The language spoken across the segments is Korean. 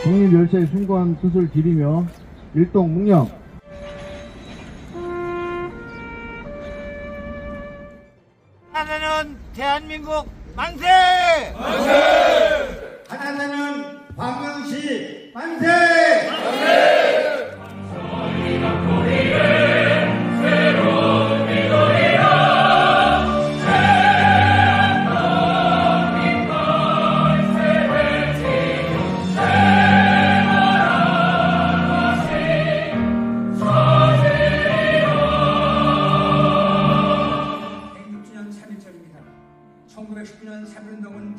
독립열차의 숭고한 뜻을 기리며 일동 묵념. 하나는 대한민국 만세! 만세! 하나는 광명시 만세! 만세!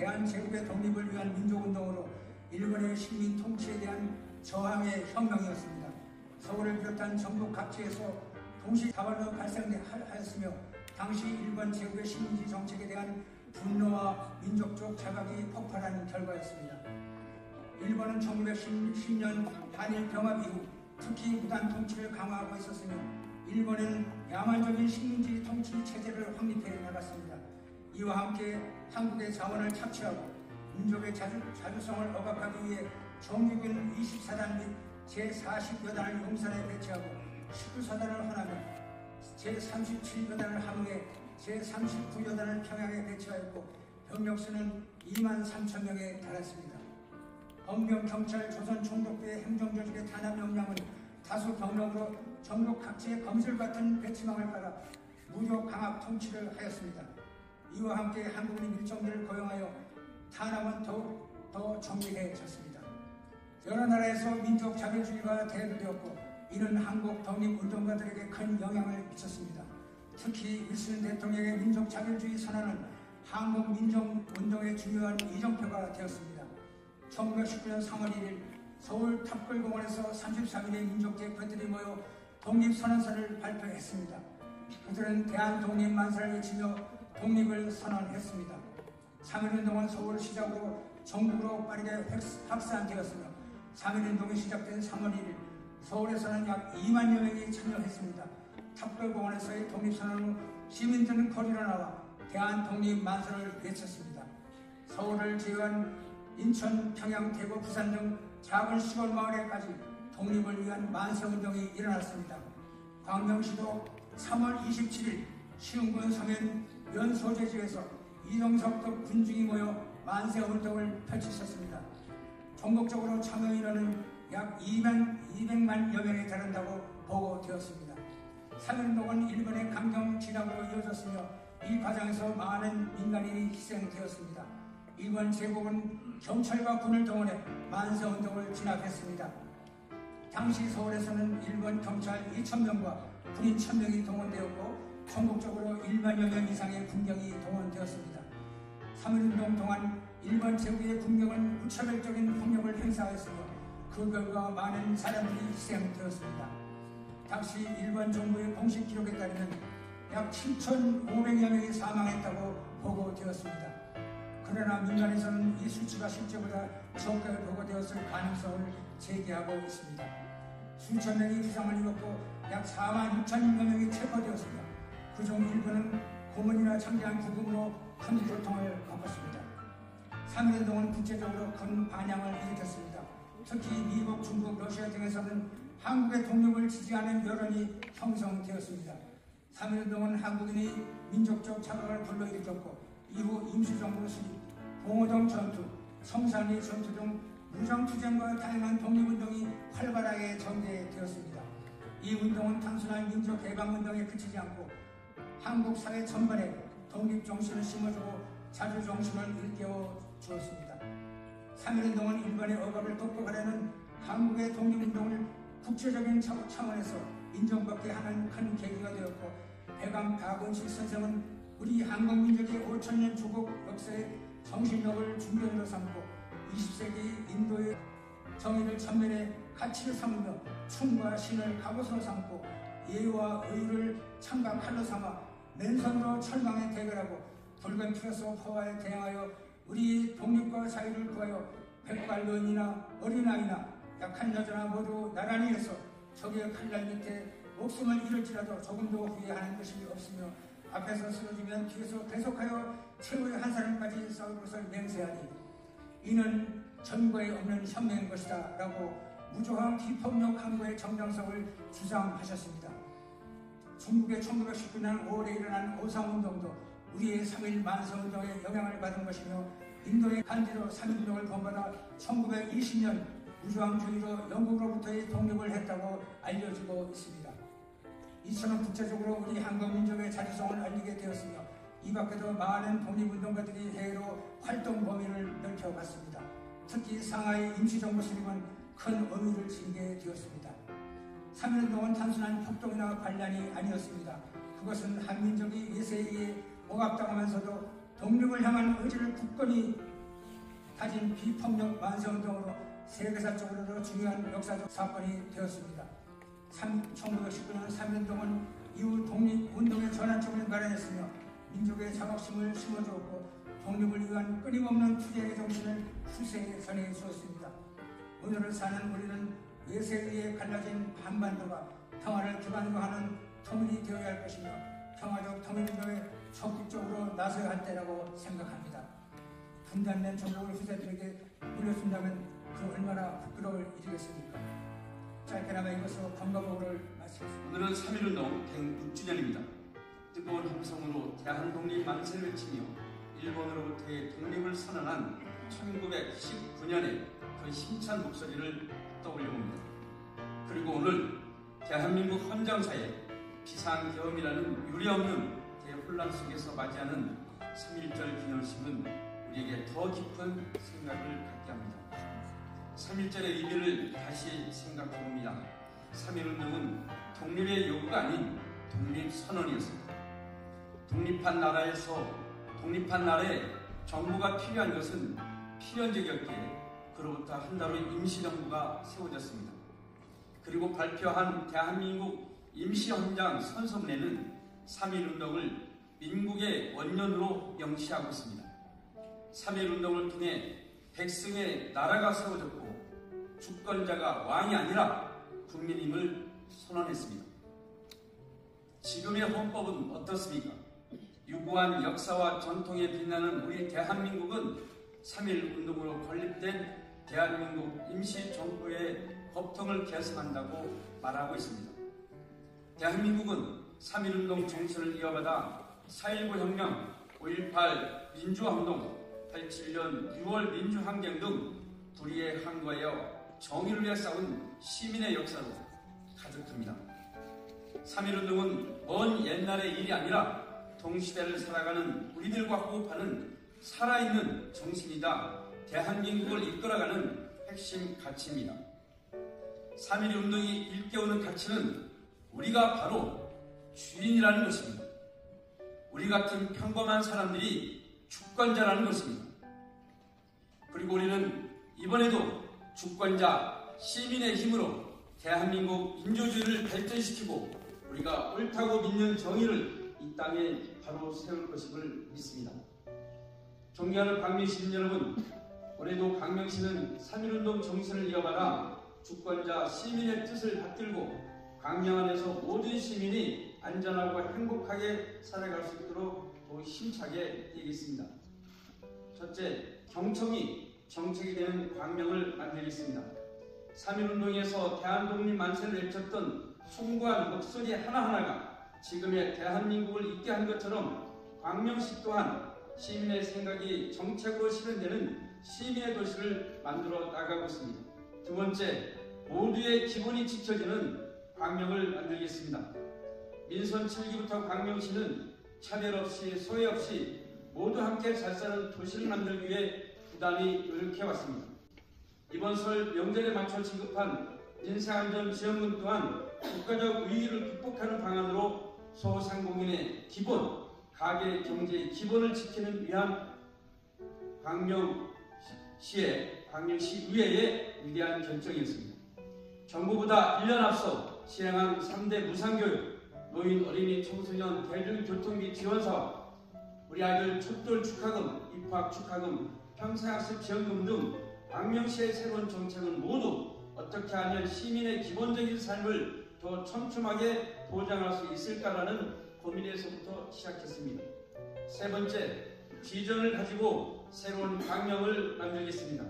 대한제국의 독립을 위한 민족운동으로 일본의 식민 통치에 대한 저항의 혁명이었습니다. 서울을 비롯한 전국 각지에서 동시다발로 발생하였으며 당시 일본 제국의 식민지 정책에 대한 분노와 민족적 자각이 폭발한 결과였습니다. 일본은 1910년 한일 병합 이후 특히 무단 통치를 강화하고 있었으며 일본은 야만적인 식민지 통치 체제를 확립해 나갔습니다. 이와 함께 한국의 자원을 착취하고 민족의 자주성을 억압하기 위해 정규군 24단 및 제40여단을 용산에 배치하고 19사단을 허남에 제37여단을 함흥에 제39여단을 평양에 배치하였고 병력수는 2만 3천 명에 달했습니다. 헌병, 경찰, 조선 총독부의 행정조직의 탄압 역량은 다수 병력으로 전국 각지에 검술 같은 배치망을 깔아 무력 강압 통치를 하였습니다. 이와 함께 한국인 일정들을 고용하여 탄압은 더욱 더 정밀해졌습니다. 여러 나라에서 민족 자결주의가 대두되었고 이는 한국 독립운동가들에게 큰 영향을 미쳤습니다. 특히 윌슨 대통령의 민족 자결주의 선언은 한국 민족운동의 중요한 이정표가 되었습니다. 1919년 3월 1일 서울 탑골공원에서 33인의 민족 대표들이 모여 독립선언서를 발표했습니다. 그들은 대한독립만세를 외치며 독립을 선언했습니다. 3.1운동은 서울 시작으로 전국으로 빠르게 확산되었으며 3.1운동이 시작된 3월 1일 서울에서는 약 2만여 명이 참여했습니다. 탑골공원에서의 독립선언 후 시민들은 거리로 나와 대한독립만세를 외쳤습니다. 서울을 제외한 인천, 평양, 대구, 부산 등 작은 시골 마을에까지 독립을 위한 만세운동이 일어났습니다. 광명시도 3월 27일 시흥군 서면 연소재지에서 이동석 등 군중이 모여 만세운동을 펼치셨습니다. 전국적으로 참여 인원은 약 200만여 명에 달한다고 보고되었습니다. 3.1운동은 일본의 강경 진압으로 이어졌으며 이 과정에서 많은 민간인이 희생되었습니다. 일본 제국은 경찰과 군을 동원해 만세운동을 진압했습니다. 당시 서울에서는 일본 경찰 2,000명과 군인 1,000명이 동원되었고 전국적으로 1만여 명 이상의 군경이 동원되었습니다. 3.1운동 동안 일본 제국의 군경은 무차별적인 폭력을 행사하였으며 그 결과 많은 사람들이 희생되었습니다. 당시 일본 정부의 공식 기록에 따르면 약 7,500여 명이 사망했다고 보고되었습니다. 그러나 민간에서는 이 수치가 실제보다 적게 보고되었을 가능성을 제기하고 있습니다. 수천 명이 부상을 입었고 약 4만 6천여 명이 체포되었습니다. 그중 일부는 고문이나 창대한 구금으로 큰 고통을 겪었습니다. 3.1운동은 국제적으로 큰 반향을 일으켰습니다. 특히 미국, 중국, 러시아 등에서는 한국의 독립을 지지하는 여론이 형성되었습니다. 3.1운동은 한국인의 민족적 자각을 불러일으켰고 이후 임시정부 수립, 봉오동 전투, 성산리 전투 등 무장투쟁과 다양한 독립운동이 활발하게 전개되었습니다. 이 운동은 단순한 민족개방운동에 그치지 않고 한국 사회 전반에 독립정신을 심어주고 자주정신을 일깨워 주었습니다. 3.1운동은 일본의 억압을 극복하려는 한국의 독립운동을 국제적인 차원에서 인정받게 하는 큰 계기가 되었고 배감 박원식 선생은 우리 한국민족의 5천년 조국 역사의 정신력을 중견으로 삼고 20세기 인도의 정의를 전면에 가치를 삼으며 충과 신을 갑옷으로 삼고 예와 의를 창과 칼로 삼아 맨손으로 철망에 대결하고 붉은 피로서 포화에 대항하여 우리 독립과 자유를 구하여 백발노인이나 어린아이나 약한 여자나 모두 나란히 해서 적의 칼날 밑에 목숨을 잃을지라도 조금도 후회하는 것이 없으며 앞에서 쓰러지면 뒤에서 계속하여 최후의 한 사람까지 싸울 것을 맹세하니 이는 전과에 없는 혁명인 것이다 라고 무조항 비폭력 항거의 정당성을 주장하셨습니다. 중국의 1919년 5월에 일어난 오상운동도 우리의 3.1 만세운동에 영향을 받은 것이며 인도의 간디로 3.1운동을 본받아 1920년 무조항주의로 영국으로부터의 독립을 했다고 알려지고 있습니다. 이처럼 국제적으로 우리 한국민족의 자주성을 알리게 되었으며 이 밖에도 많은 독립운동가들이 해외로 활동 범위를 넓혀갔습니다. 특히 상하이 임시정부 수립은 큰 의미를 지니게 되었습니다. 3.1운동은 단순한 폭동이나 반란이 아니었습니다. 그것은 한민족이 외세에 의해 억압당하면서도 독립을 향한 의지를 굳건히 다진 비폭력 만세운동으로 세계사적으로도 중요한 역사적 사건이 되었습니다. 1919년 3.1운동은 이후 독립운동의 전환점을 마련했으며 민족의 자긍심을 심어주었고 독립을 위한 끊임없는 투쟁의 정신을 후세에 전해주었습니다. 오늘을 사는 우리는 외세에 의해 갈라진 한반도가 평화를 기반으로 하는 통일이 되어야 할 것이며 평화적 통일운동에 적극적으로 나서야 할 때라고 생각합니다. 분단된 전국을 후세들에게 물려준다면 그 얼마나 부끄러울 일이겠습니까? 짧게나마 이것으로 건강보고를 마치겠습니다. 오늘은 3.1운동 106주년입니다. 뜨거운 함성으로 대한독립 만세를 외치며 일본으로부터의 독립을 선언한 1919년의 그 힘찬 목소리를 떠올려봅니다. 그리고 오늘 대한민국 헌정사에 비상계엄이라는 유례없는 대혼란 속에서 맞이하는 3.1절 기념식은 우리에게 더 깊은 생각을 갖게 합니다. 3.1절의 의미를 다시 생각해봅니다. 3.1운동은 독립의 요구가 아닌 독립선언이었습니다. 독립한 나라에 정부가 필요한 것은 필연적이었기에 그로부터 한 달 후 임시정부가 세워졌습니다. 그리고 발표한 대한민국 임시헌장 선서문에는 3.1운동을 민국의 원년으로 명시하고 있습니다. 3.1운동을 통해 백성의 나라가 세워졌고 주권자가 왕이 아니라 국민임을 선언했습니다. 지금의 헌법은 어떻습니까? 유구한 역사와 전통에 빛나는 우리 대한민국은 3.1운동으로 건립된 대한민국 임시정부의 법통을 개성한다고 말하고 있습니다. 대한민국은 3.1운동 정신을 이어받아 4.19 혁명, 5.18 민주화운동, 87년 6월 민주항쟁 등 불의에 항거하여 정의를 위해 싸운 시민의 역사로 가득합니다. 3.1운동은 먼 옛날의 일이 아니라 동시대를 살아가는 우리들과 호흡하는 살아있는 정신이다 대한민국을 이끌어가는 핵심 가치입니다. 3.1운동이 일깨우는 가치는 우리가 바로 주인이라는 것입니다. 우리 같은 평범한 사람들이 주권자라는 것입니다. 그리고 우리는 이번에도 주권자, 시민의 힘으로 대한민국 민주주의를 발전시키고 우리가 옳다고 믿는 정의를 이 땅에 바로 세울 것임을 믿습니다. 존경하는 광명시민 여러분, 올해도 광명시는 3.1운동 정신을 이어받아 주권자, 시민의 뜻을 받들고 광명 안에서 모든 시민이 안전하고 행복하게 살아갈 수 있도록 더 힘차게 뛰겠습니다. 첫째, 경청이 정책이 되는 광명을 만들겠습니다. 3.1운동에서 대한독립 만세를 외쳤던 숭고한 목소리 하나하나가 지금의 대한민국을 있게 한 것처럼 광명시 또한 시민의 생각이 정책으로 실현되는 시민의 도시를 만들어 나가고 있습니다. 두 번째, 모두의 기본이 지켜지는 광명을 만들겠습니다. 민선 7기부터 광명시는 차별 없이 소외 없이 모두 함께 잘 사는 도시를 만들기 위해 부단히 노력해왔습니다. 이번 설 명절에 맞춰 지급한 인생안전지원금 또한 국가적 위기를 극복하는 방안으로 소상공인의 기본, 가계 경제의 기본을 지키는 위한 광명시의회의 위대한 결정이었습니다. 정부보다 1년 앞서 시행한 3대 무상교육, 노인, 어린이, 청소년, 대중교통비 지원사업, 우리 아이들 촛돌 축하금, 입학 축하금, 평생학습 지원금 등 광명시의 새로운 정책은 모두 어떻게 하면 시민의 기본적인 삶을 더 촘촘하게 보장할 수 있을까라는 고민에서부터 시작했습니다. 세 번째, 비전을 가지고 새로운 광명을 만들겠습니다.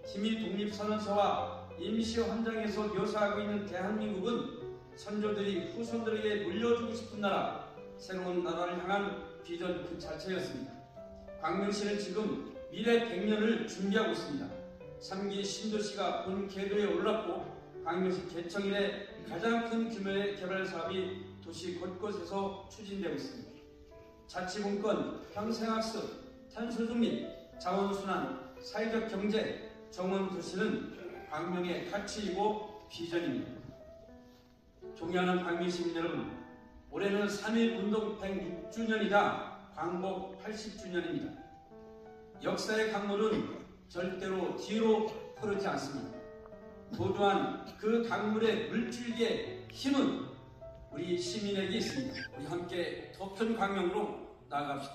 팀이 독립선언서와 임시헌장에서 묘사하고 있는 대한민국은 선조들이 후손들에게 물려주고 싶은 나라, 새로운 나라를 향한 비전 그 자체였습니다. 광명시는 지금 미래 100년을 준비하고 있습니다. 3기 신도시가 본 궤도에 올랐고 광명시 개청 이래 가장 큰 규모의 개발 사업이 도시 곳곳에서 추진되고 있습니다. 자치분권, 평생학습, 탄소중 및 자원순환, 사회적 경제, 정원도시는 광명의 가치이고 비전입니다. 존경하는 광명 시민 여러분, 올해는 3.1운동 106주년이자 광복 80주년입니다. 역사의 강물은 절대로 뒤로 흐르지 않습니다. 도도한 그 강물의 물줄기의 힘은 우리 시민에게 있습니다. 우리 함께 더 큰 광명으로 나아갑시다.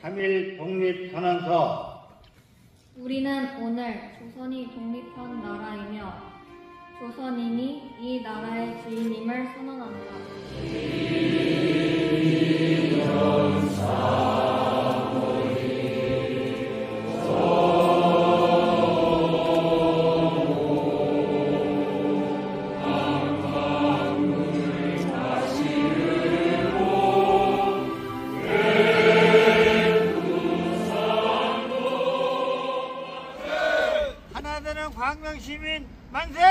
3.1 독립선언서. 우리는 오늘 조선이 독립한 나라이며 조선인이 이 나라의 주인임을 선언한다. 하나 되는 광명시민 만세!